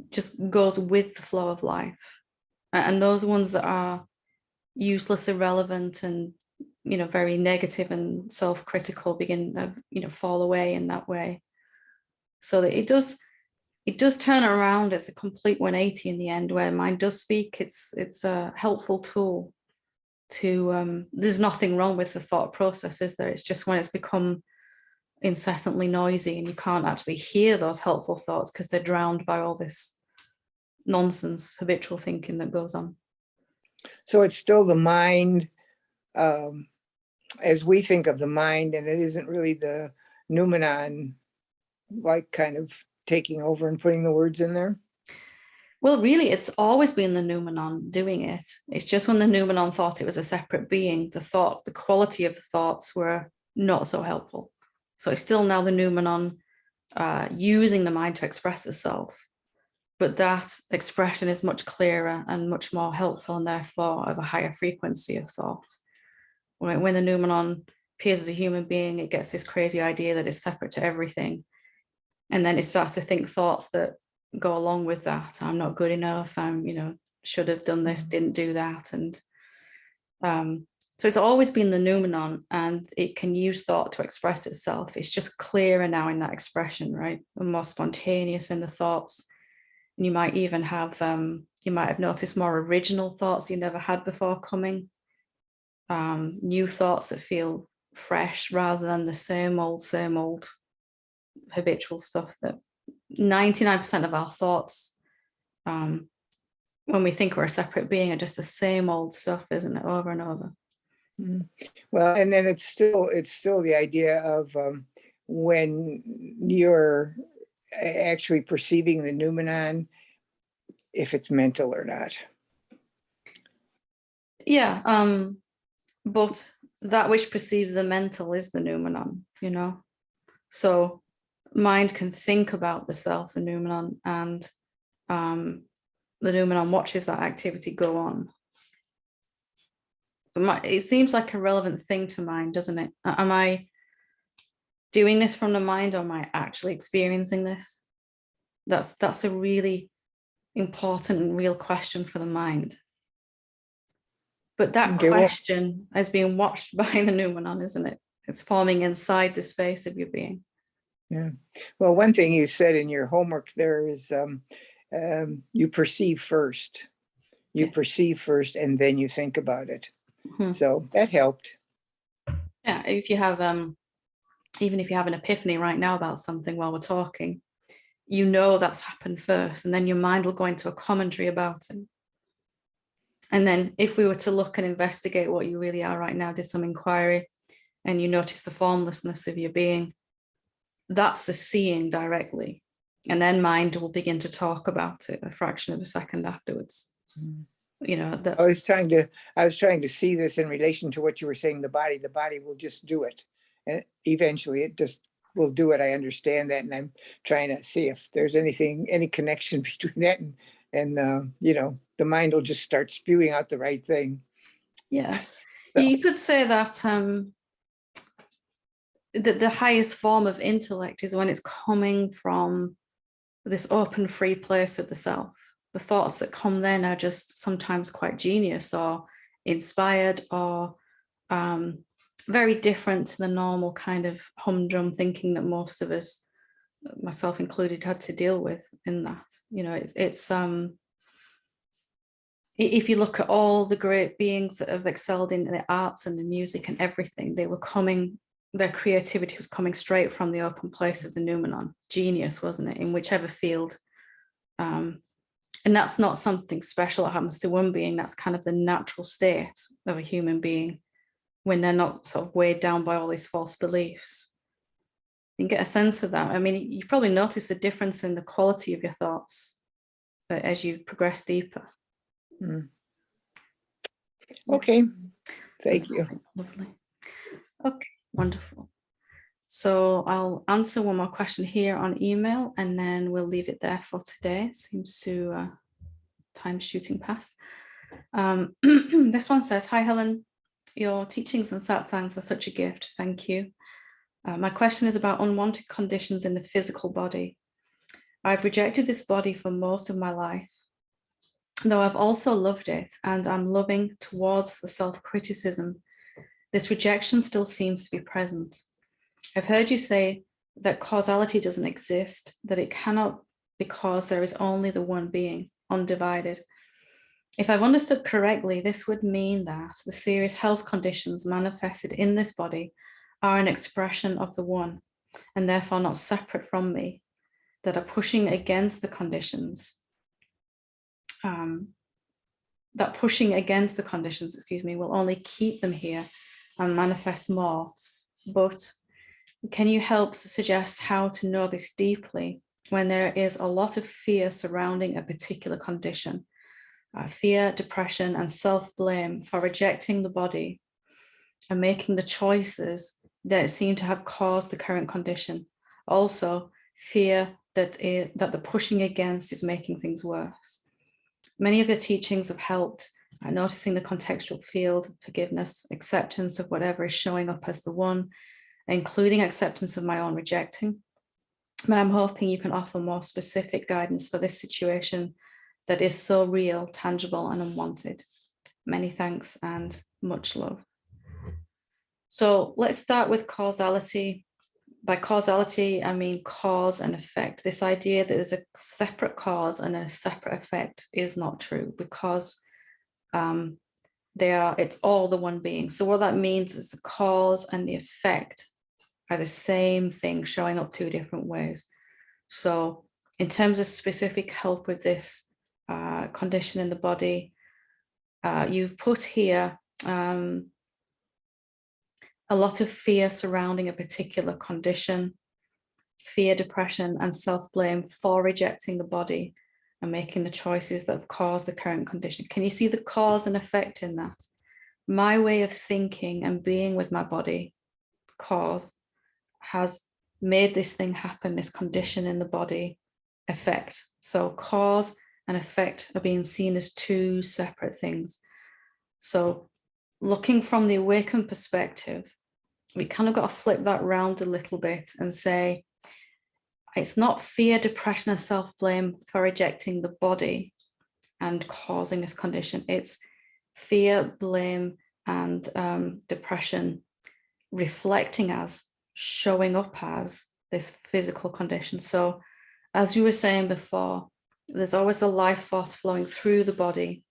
just goes with the flow of life. And those ones that are useless, irrelevant, and, you know, very negative and self-critical begin to, fall away in that way. So that it does turn around. It's a complete 180 in the end, where mind does speak. It's a helpful tool to, there's nothing wrong with the thought process, is there? It's just when it's become incessantly noisy and you can't actually hear those helpful thoughts because they're drowned by all this nonsense, habitual thinking that goes on. So it's still the mind, as we think of the mind, and it isn't really the noumenon, like kind of taking over and putting the words in there? Well, really, it's always been the noumenon doing it. It's just when the noumenon thought it was a separate being, the quality of the thoughts were not so helpful. So it's still now the noumenon using the mind to express itself. but that expression is much clearer and much more helpful, and therefore of a higher frequency of thought. When the noumenon appears as a human being, it gets this crazy idea that it's separate to everything. And then it starts to think thoughts that go along with that. I'm not good enough. I'm, should have done this, didn't do that. And so it's always been the noumenon, and it can use thought to express itself. It's just clearer now in that expression, right? And more spontaneous in the thoughts. And you might even have, you might have noticed more original thoughts you never had before coming. New thoughts that feel fresh rather than the same old habitual stuff. That 99% of our thoughts, when we think we're a separate being, are just the same old stuff, isn't it, over and over? Well, and then it's still the idea of when you're actually perceiving the noumenon, if it's mental or not. Yeah, but that which perceives the mental is the noumenon, So mind can think about the self, the noumenon, and the noumenon watches that activity go on. It seems like a relevant thing to mind, doesn't it? Am I doing this from the mind, or am I actually experiencing this? That's a really important and real question for the mind. But that question is being watched by the noumenon, isn't it? It's forming inside the space of your being. Yeah. Well, one thing you said in your homework there is you perceive first. You perceive first, and then you think about it. So that helped. Yeah, if you have even if you have an epiphany right now about something while we're talking, that's happened first, and then your mind will go into a commentary about it. And then if we were to look and investigate what you really are right now, did some inquiry, and you notice the formlessness of your being, that's the seeing directly. And then mind will begin to talk about it a fraction of a second afterwards. That I was trying to see this in relation to what you were saying. The body will just do it, and eventually it just will do it. I understand that, and I'm trying to see if there's any connection between that and the mind will just start spewing out the right thing. Yeah, So. You could say that the highest form of intellect is when it's coming from this open, free place of the self. The thoughts that come then are just sometimes quite genius or inspired or very different to the normal kind of humdrum thinking that most of us, myself included, had to deal with in that. It's if you look at all the great beings that have excelled in the arts and the music and everything, their creativity was coming straight from the open place of the noumenon. Genius, wasn't it, in whichever field. And that's not something special that happens to one being. That's kind of the natural state of a human being when they're not sort of weighed down by all these false beliefs. You can get a sense of that. I mean, you probably notice a difference in the quality of your thoughts as you progress deeper. Okay, thank you. Lovely. Okay, wonderful. So I'll answer one more question here on email, and then we'll leave it there for today. Seems to time shooting past. This one says, "Hi Helen, your teachings and satsangs are such a gift. Thank you. My question is about unwanted conditions in the physical body. I've rejected this body for most of my life, though I've also loved it, and I'm loving towards the self-criticism. This rejection still seems to be present. I've heard you say that causality doesn't exist, that it cannot, because there is only the one being, undivided. If I've understood correctly, this would mean that the serious health conditions manifested in this body are an expression of the one, and therefore not separate from me, that are pushing against the conditions. That pushing against the conditions, will only keep them here and manifest more. But can you help suggest how to know this deeply when there is a lot of fear surrounding a particular condition? Fear, depression, and self-blame for rejecting the body and making the choices that seem to have caused the current condition. Also, fear that the pushing against is making things worse. Many of your teachings have helped noticing the contextual field, forgiveness, acceptance of whatever is showing up as the one, including acceptance of my own rejecting. But I'm hoping you can offer more specific guidance for this situation that is so real, tangible, and unwanted. Many thanks and much love. So let's start with causality. By causality, I mean cause and effect. This idea that there's a separate cause and a separate effect is not true, because it's all the one being. So what that means is the cause and the effect are the same thing showing up two different ways. So in terms of specific help with this condition in the body, you've put here a lot of fear surrounding a particular condition, fear, depression, and self-blame for rejecting the body and making the choices that have caused the current condition. Can you see the cause and effect in that? My way of thinking and being with my body, cause, has made this thing happen, this condition in the body, effect. So cause and effect are being seen as two separate things. So looking from the awakened perspective, we kind of got to flip that round a little bit and say, it's not fear, depression, and self-blame for rejecting the body and causing this condition. It's fear, blame, and depression reflecting as, showing up as this physical condition. So as you were saying before, there's always a life force flowing through the body.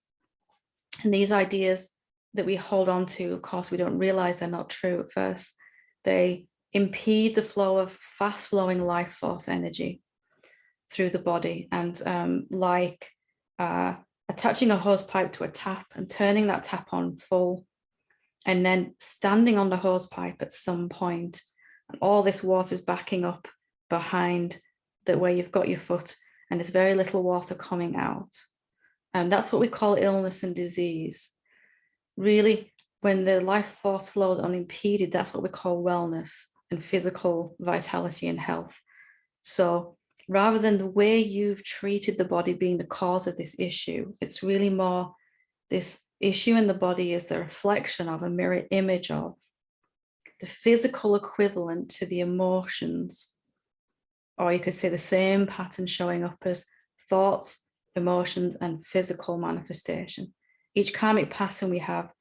And these ideas that we hold on to, of course, we don't realize they're not true at first. They impede the flow of fast flowing life force energy through the body. And like attaching a hose pipe to a tap and turning that tap on full, and then standing on the hose pipe at some point, and all this water is backing up behind where you've got your foot, and there's very little water coming out. And that's what we call illness and disease. Really, when the life force flows unimpeded, that's what we call wellness and physical vitality and health. So rather than the way you've treated the body being the cause of this issue, it's really more this issue in the body is the reflection of, a mirror image of, the physical equivalent to the emotions, or you could say the same pattern showing up as thoughts, emotions, and physical manifestation. Each karmic pattern we have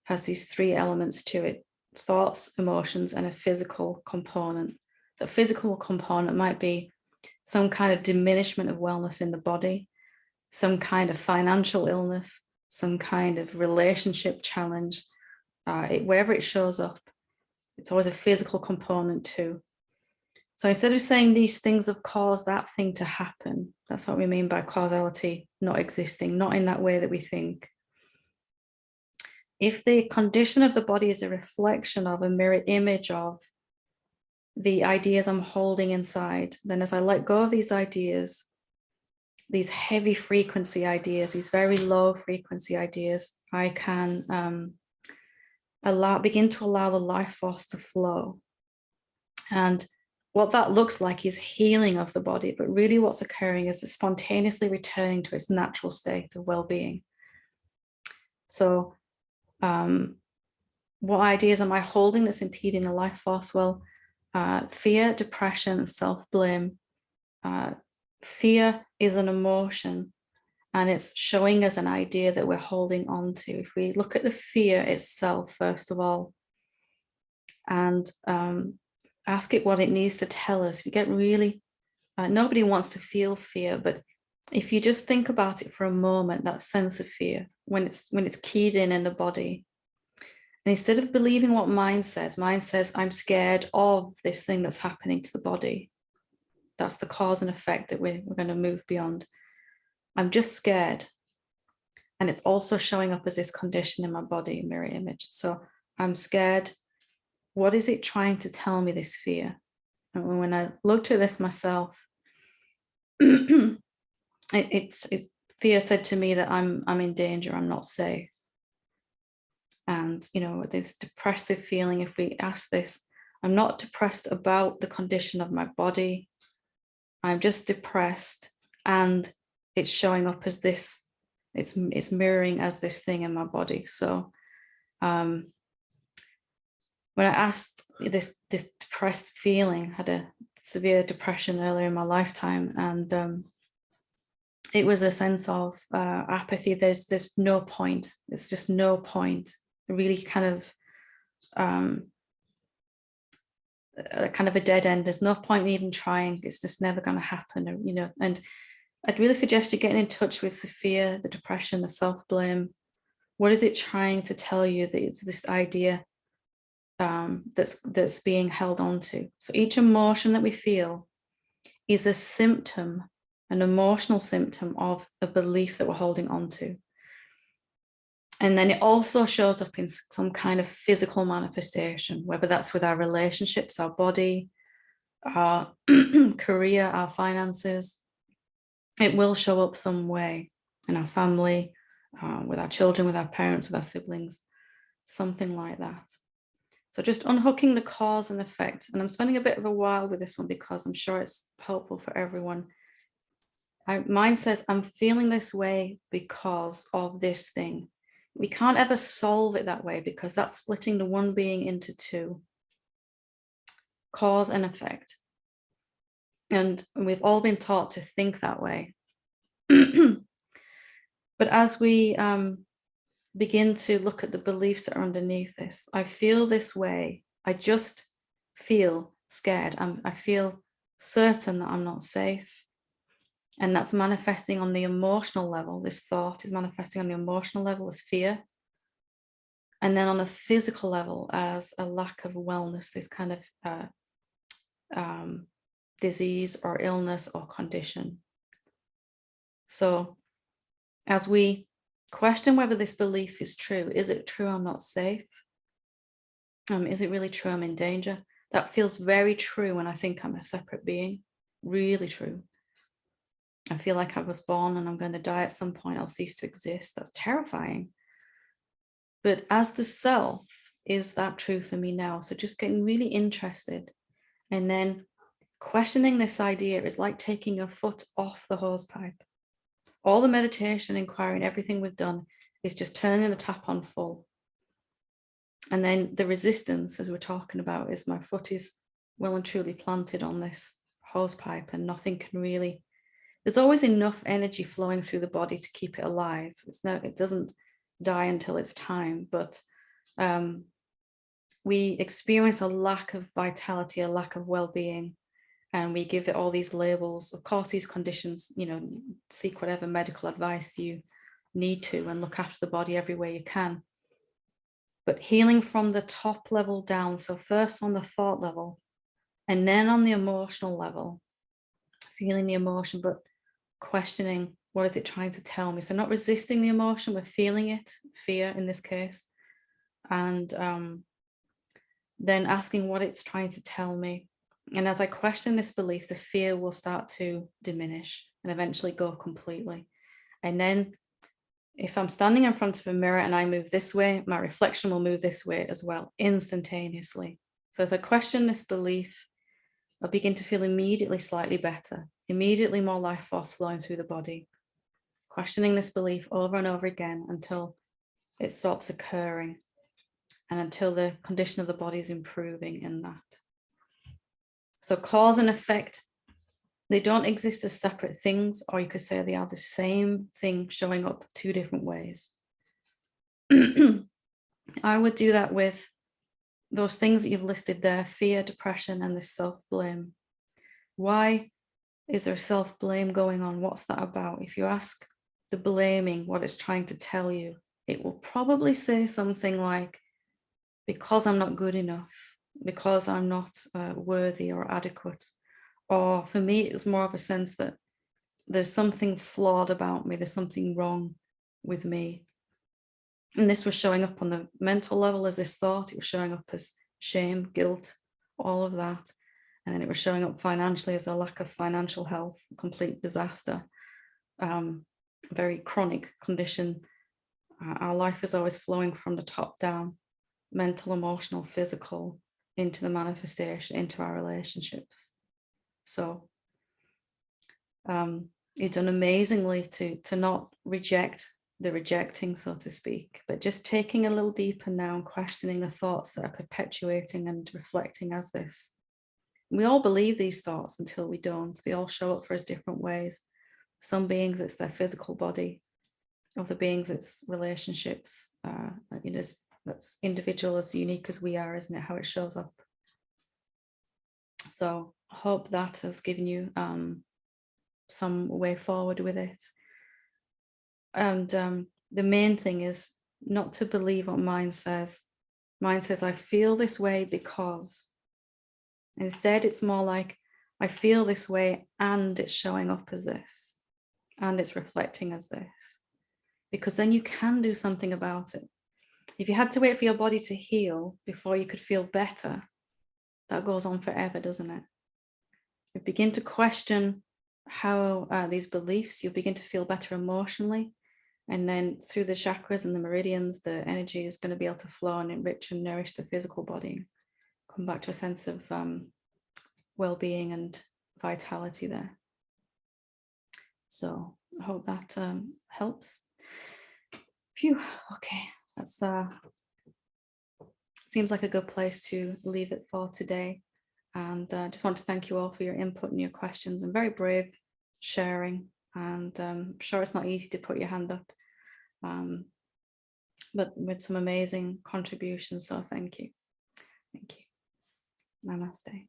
has these three elements to it: thoughts, emotions, and a physical component. The physical component might be some kind of diminishment of wellness in the body, some kind of financial illness, some kind of relationship challenge. Wherever it shows up, it's always a physical component too. So instead of saying these things have caused that thing to happen, that's what we mean by causality not existing, not in that way that we think. If the condition of the body is a reflection of, a mirror image of, the ideas I'm holding inside, then as I let go of these ideas, these heavy frequency ideas, these very low frequency ideas, I can begin to allow the life force to flow. And what that looks like is healing of the body, but really what's occurring is it's spontaneously returning to its natural state of well-being. So what ideas am I holding that's impeding the life force? Well, fear, depression, self-blame. Fear is an emotion, and it's showing us an idea that we're holding on to. If we look at the fear itself, first of all, and ask it what it needs to tell us, we get really, nobody wants to feel fear, but if you just think about it for a moment, that sense of fear, when it's keyed in the body, and instead of believing what mind says, I'm scared of this thing that's happening to the body. That's the cause and effect that we're going to move beyond. I'm just scared. And it's also showing up as this condition in my body, mirror image. So I'm scared. What is it trying to tell me, this fear? And when I looked at this myself, it's fear said to me that I'm in danger, I'm not safe. And, this depressive feeling, if we ask this, I'm not depressed about the condition of my body. I'm just depressed, and it's showing up as this, it's mirroring as this thing in my body. So when I asked this depressed feeling, had a severe depression earlier in my lifetime, and it was a sense of apathy. There's no point. It's just no point. Really kind of a dead end. There's no point in even trying. It's just never going to happen, you know. And I'd really suggest you getting in touch with the fear, the depression, the self-blame. What is it trying to tell you that it's this idea that's being held on to? So each emotion that we feel is a symptom, an emotional symptom of a belief that we're holding on to. And then it also shows up in some kind of physical manifestation, whether that's with our relationships, our body, our career, our finances. It will show up some way in our family, with our children, with our parents, with our siblings, something like that. So just unhooking the cause and effect. And I'm spending a bit of a while with this one because I'm sure it's helpful for everyone. Mine says, I'm feeling this way because of this thing. We can't ever solve it that way because that's splitting the one being into two. Cause and effect. And we've all been taught to think that way. But as we begin to look at the beliefs that are underneath this, I feel this way. I just feel scared. I feel certain that I'm not safe. And that's manifesting on the emotional level. This thought is manifesting on the emotional level as fear. And then on a physical level as a lack of wellness, this kind of disease or illness or condition. So as we question whether this belief is true, is it true I'm not safe? Is it really true I'm in danger? That feels very true when I think I'm a separate being, really true. I feel like I was born and I'm going to die at some point, I'll cease to exist. That's terrifying. But as the self, is that true for me now? So just getting really interested and then questioning this idea is like taking your foot off the hose pipe. All the meditation, inquiry, and everything we've done is just turning the tap on full. And then the resistance, as we're talking about, is my foot is well and truly planted on this hose pipe and nothing can really, there's always enough energy flowing through the body to keep it alive. It doesn't die until it's time, but we experience a lack of vitality, a lack of well-being, and we give it all these labels. Of course, these conditions, you know, seek whatever medical advice you need to and look after the body every way you can. But healing from the top level down, so first on the thought level, and then on the emotional level, feeling the emotion, but questioning, what is it trying to tell me? So not resisting the emotion, we're feeling it, fear in this case, and then asking what it's trying to tell me. And as I question this belief, the fear will start to diminish and eventually go completely. And then if I'm standing in front of a mirror and I move this way, my reflection will move this way as well, instantaneously. So as I question this belief, I begin to feel immediately slightly better, immediately more life force flowing through the body, questioning this belief over and over again until it stops occurring and until the condition of the body is improving in that. So cause and effect, they don't exist as separate things, or you could say they are the same thing showing up two different ways. I would do that with those things that you've listed there, fear, depression, and this self-blame. Why is there self-blame going on? What's that about? If you ask the blaming what it's trying to tell you, it will probably say something like, because I'm not good enough, because I'm not worthy or adequate. Or for me, it was more of a sense that there's something flawed about me, there's something wrong with me. And this was showing up on the mental level as this thought, it was showing up as shame, guilt, all of that. And then it was showing up financially as a lack of financial health, complete disaster, very chronic condition. Our life is always flowing from the top down, mental, emotional, physical, into the manifestation, into our relationships. So You've done amazingly to not reject the rejecting, so to speak, but just taking a little deeper now and questioning the thoughts that are perpetuating and reflecting as this. We all believe these thoughts until we don't. They all show up for us different ways. Some beings, it's their physical body. Other beings, it's relationships. That's individual, as unique as we are, isn't it? How it shows up. So I hope that has given you some way forward with it. And the main thing is not to believe what mind says. Mind says, I feel this way because. Instead, it's more like, I feel this way and it's showing up as this, and it's reflecting as this. Because then you can do something about it. If you had to wait for your body to heal before you could feel better, that goes on forever, doesn't it? You begin to question how these beliefs, you'll begin to feel better emotionally. And then through the chakras and the meridians, the energy is going to be able to flow and enrich and nourish the physical body. Come back to a sense of well-being and vitality there. So I hope that helps. Phew, okay, that's seems like a good place to leave it for today. And I just want to thank you all for your input and your questions, and very brave sharing. And I'm sure it's not easy to put your hand up, but with some amazing contributions. So thank you. Thank you. Namaste.